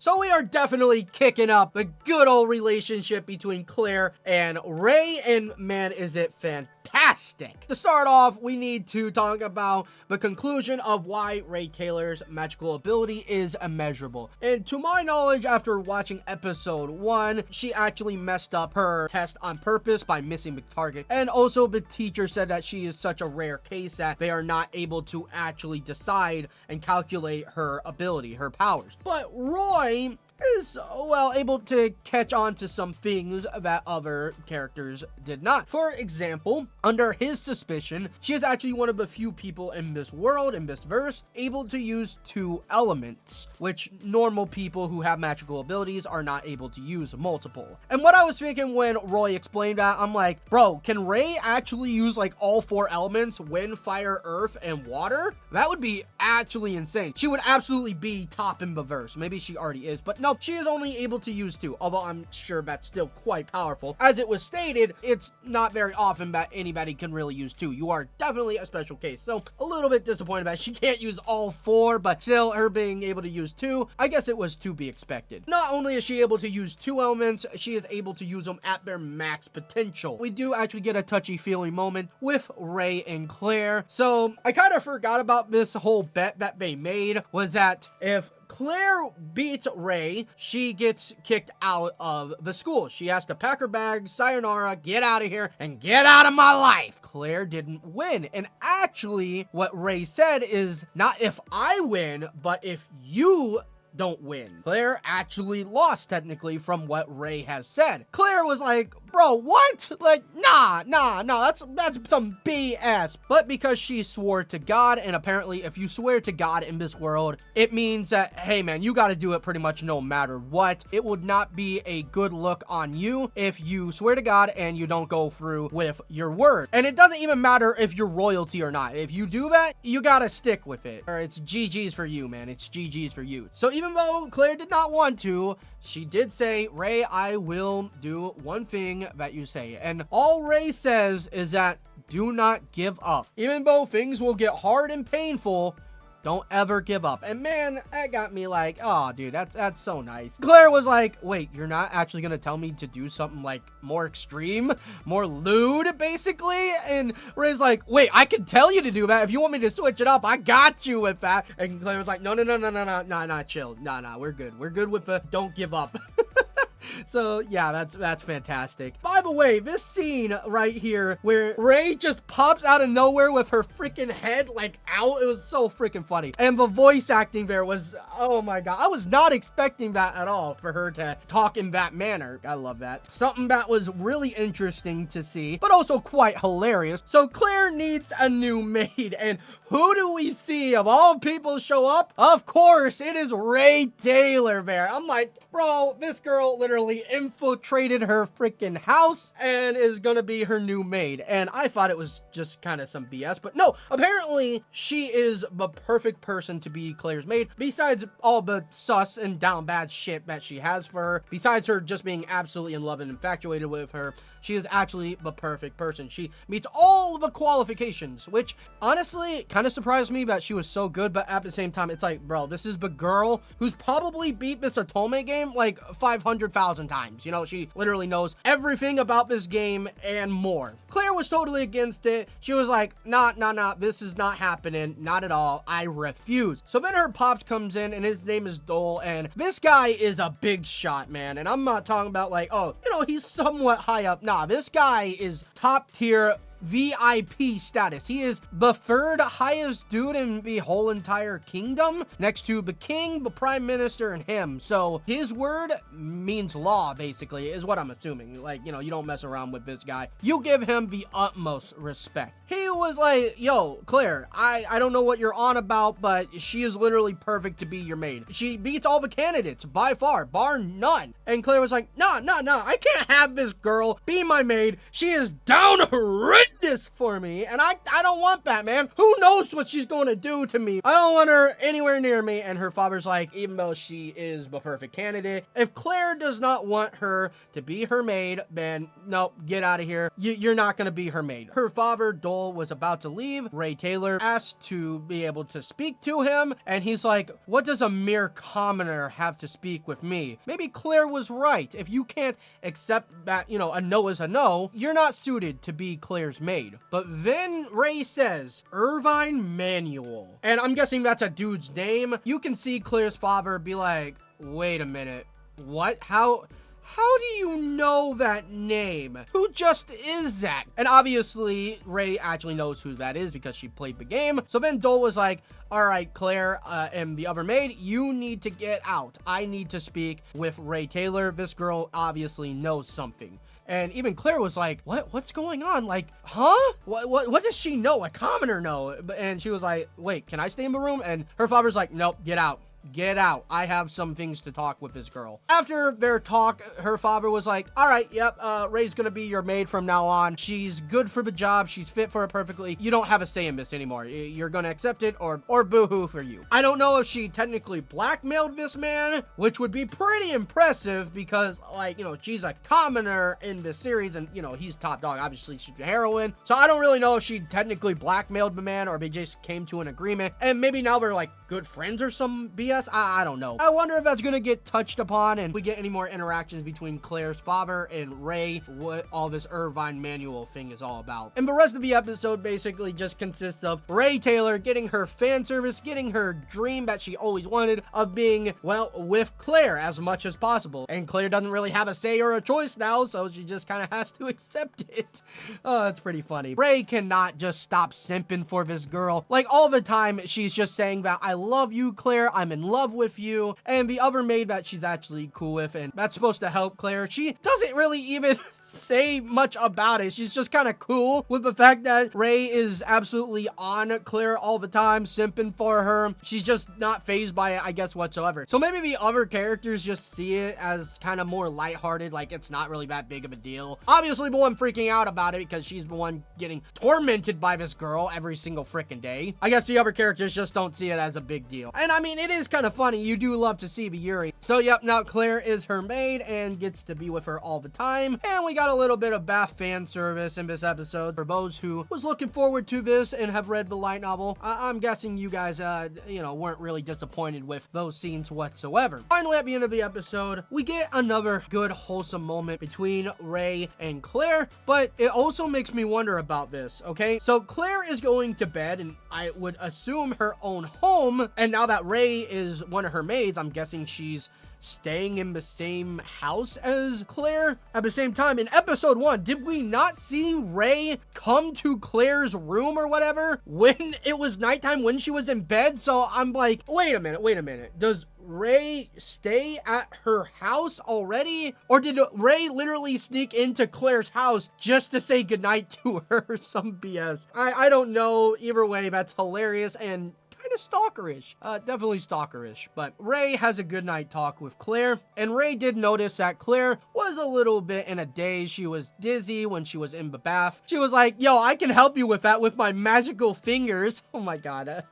So we are definitely kicking up the good old relationship between Claire and Rei, and man, is it fantastic. To start off, we need to talk about the conclusion of why Rei Taylor's magical ability is immeasurable. And to my knowledge, after watching episode 1, she actually messed up her test on purpose by missing the target. And also the teacher said that she is such a rare case that they are not able to actually decide and calculate her ability, her powers. But Roy is, well, able to catch on to some things that other characters did not. For example, under his suspicion, she is actually one of the few people in this world, in this verse, able to use 2 elements, which normal people who have magical abilities are not able to use multiple. And what I was thinking when Roy explained that, I'm like, bro, can Rei actually use like all 4 elements, wind, fire, earth, and water? That would be actually insane. She would absolutely be top in the verse. Maybe she already is, but no, she is only able to use 2, although I'm sure that's still quite powerful. As it was stated, it's not very often that anybody can really use 2. You are definitely a special case. So a little bit disappointed that she can't use all 4, but still her being able to use 2, I guess it was to be expected. Not only is she able to use 2 elements, she is able to use them at their max potential. We do actually get a touchy-feely moment with Rei and Claire. So I kind of forgot about this whole bet that they made, was that if Claire beats Rei, she gets kicked out of the school. She has to pack her bag, sayonara, get out of here, and get out of my life. Claire didn't win. And actually, what Rei said is, not if I win, but if you don't win. Claire actually lost technically from what Rei has said. Claire was like, bro, what? Like, nah, that's some BS. But because she swore to God, and apparently if you swear to God in this world, it means that, hey man, you gotta do it pretty much no matter what. It would not be a good look on you if you swear to God and you don't go through with your word. And it doesn't even matter if you're royalty or not. If you do that, you gotta stick with it. Or it's GG's for you, man. It's GG's for you. So even though Claire did not want to, she did say, Rei, I will do one thing that you say. And all Rei says is that do not give up. Even though things will get hard and painful, don't ever give up. And man, that got me like, oh dude, that's so nice. Claire was like, wait, you're not actually gonna tell me to do something like more extreme, more lewd, basically? And Rei's like, wait, I can tell you to do that. If you want me to switch it up, I got you with that. And Claire was like, no, chill. Nah, we're good. We're good with the don't give up. So yeah, that's fantastic. By the way, this scene right here where Rei just pops out of nowhere with her freaking head like out, it was so freaking funny. And the voice acting there was, oh my god, I was not expecting that at all, for her to talk in that manner. I love that. Something that was really interesting to see, but also quite hilarious. So Claire needs a new maid, and who do we see of all people show up? Of course, it is Rei Taylor there. I'm like, bro, this girl literally infiltrated her freaking house and is gonna be her new maid. And I thought it was just kind of some BS, but no, apparently she is the perfect person to be Claire's maid. Besides all the sus and down bad shit that she has for her, besides her just being absolutely in love and infatuated with her, she is actually the perfect person. She meets all the qualifications, which honestly kind of surprised me that she was so good, but at the same time, it's like, bro, this is the girl who's probably beat this Otome game like 500,000 times. You know, she literally knows everything about this game and more. Claire was totally against it. She was like, nah, this is not happening. Not at all. I refuse. So then her pops comes in, and his name is Dole, and this guy is a big shot, man. And I'm not talking about like, oh, you know, he's somewhat high up. Nah, this guy is top tier VIP status. He is the 3rd highest dude in the whole entire kingdom, next to the king, the prime minister, and him. So his word means law, basically, is what I'm assuming. Like, you know, you don't mess around with this guy. You give him the utmost respect. He was like, yo, Claire, I don't know what you're on about, but she is literally perfect to be your maid. She beats all the candidates by far, bar none. And Claire was like, no, I can't have this girl be my maid. She is downright this for me, and I don't want that, man. Who knows what she's going to do to me? I don't want her anywhere near me. And her father's like, even though she is the perfect candidate, if Claire does not want her to be her maid, then no, get out of here. You're not going to be her maid. Her father, Dole, was about to leave. Ray Taylor asked to be able to speak to him, and he's like, what does a mere commoner have to speak with me? Maybe Claire was right. If you can't accept that, you know, a no is a no, you're not suited to be Claire's maid. But then Ray says, Irvine Manuel. And I'm guessing that's a dude's name. You can see Claire's father be like, wait a minute, what? How do you know that name? Who just is that? And obviously, Ray actually knows who that is because she played the game. So then Dole was like, all right, Claire and the other maid, you need to get out. I need to speak with Ray Taylor. This girl obviously knows something. And even Claire was like, what's going on? Like, huh? What does she know? A commoner know? And she was like, wait, can I stay in the room? And her father's like, nope, get out. Get out. I have some things to talk with this girl. After their talk, her father was like, all right, yep, Ray's gonna be your maid from now on. She's good for the job. She's fit for it perfectly. You don't have a say in this anymore. You're gonna accept it or boo-hoo for you. I don't know if she technically blackmailed this man, which would be pretty impressive because, like, you know, she's a commoner in the series and, you know, he's top dog. Obviously, she's a heroine. So I don't really know if she technically blackmailed the man or they just came to an agreement. And maybe now they're, like, good friends or some BS. I don't know. I wonder if that's gonna get touched upon and we get any more interactions between Claire's father and Ray, what all this Irvine Manuel thing is all about. And the rest of the episode basically just consists of Ray Taylor getting her fan service, getting her dream that she always wanted of being, well, with Claire as much as possible. And Claire doesn't really have a say or a choice now, so she just kind of has to accept it. Oh, that's pretty funny. Ray cannot just stop simping for this girl. Like, all the time, she's just saying that, I love you, Claire, I'm in love with you, and the other maid that she's actually cool with, and that's supposed to help Claire. She doesn't really even say much about it. She's just kind of cool with the fact that Ray is absolutely on Claire all the time, simping for her. She's just not fazed by it, I guess, whatsoever. So maybe the other characters just see it as kind of more lighthearted, like it's not really that big of a deal. Obviously, the one freaking out about it because she's the one getting tormented by this girl every single freaking day. I guess the other characters just don't see it as a big deal. And I mean, it is kind of funny. You do love to see the Yuri. So yep, now Claire is her maid and gets to be with her all the time. And we got a little bit of Bath fan service in this episode. For those who was looking forward to this and have read the light novel, I'm guessing you guys, you know, weren't really disappointed with those scenes whatsoever. Finally, at the end of the episode, we get another good, wholesome moment between Ray and Claire, but it also makes me wonder about this, okay? So Claire is going to bed, and I would assume her own home, and now that Ray is one of her maids, I'm guessing she's staying in the same house as Claire. At the same time, in episode 1, did we not see Ray come to Claire's room or whatever when it was nighttime, when she was in bed? So I'm like, wait a minute. Does Ray stay at her house already? Or did Ray literally sneak into Claire's house just to say goodnight to her? Some BS. I don't know. Either way, that's hilarious and kind of stalkerish. Definitely stalkerish. But Ray has a good night talk with Claire, and Ray did notice that Claire was a little bit in a daze. She was dizzy when she was in the bath. She was like, yo, I can help you with that with my magical fingers. Oh my god.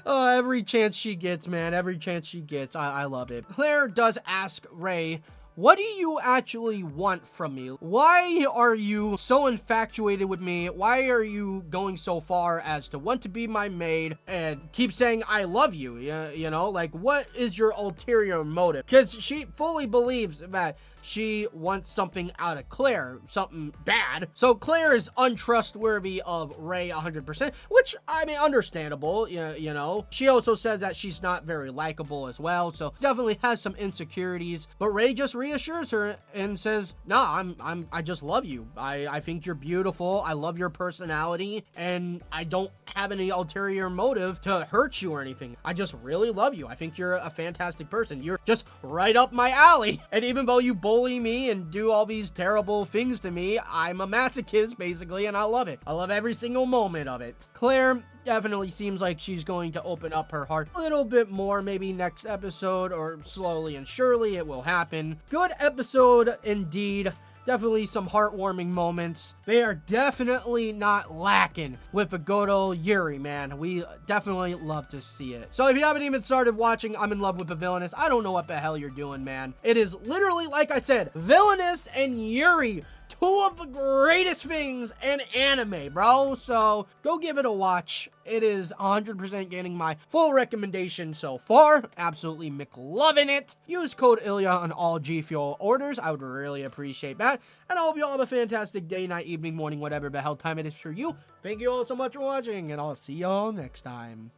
Oh, every chance she gets, man. Every chance she gets. I love it. Claire does ask Ray, what do you actually want from me? Why are you so infatuated with me? Why are you going so far as to want to be my maid and keep saying I love you? You know, like, what is your ulterior motive? Because she fully believes that she wants something out of Claire, something bad. So Claire is untrustworthy of Ray 100%, which, I mean, understandable, you know. She also said that she's not very likable as well, so definitely has some insecurities. But Ray just reassures her and says, nah, I just love you. I think you're beautiful. I love your personality, and I don't have any ulterior motive to hurt you or anything. I just really love you. I think you're a fantastic person. You're just right up my alley. And even though you bully me and do all these terrible things to me, I'm a masochist basically, and I love it. I love every single moment of it. Claire definitely seems like she's going to open up her heart a little bit more, maybe next episode, or slowly and surely it will happen. Good episode indeed. definitely some heartwarming moments. They are definitely not lacking with a good old Yuri, man. We definitely love to see it. So if you haven't even started watching I'm in Love with a Villainess, I don't know what the hell you're doing, man. It is literally, like I said, Villainess and Yuri, two of the greatest things in anime, bro. So go give it a watch. It is 100% getting my full recommendation so far. Absolutely McLovin' it. Use code Illya on all G Fuel orders. I would really appreciate that. And I hope you all have a fantastic day, night, evening, morning, whatever the hell time it is for you. Thank you all so much for watching, and I'll see y'all next time.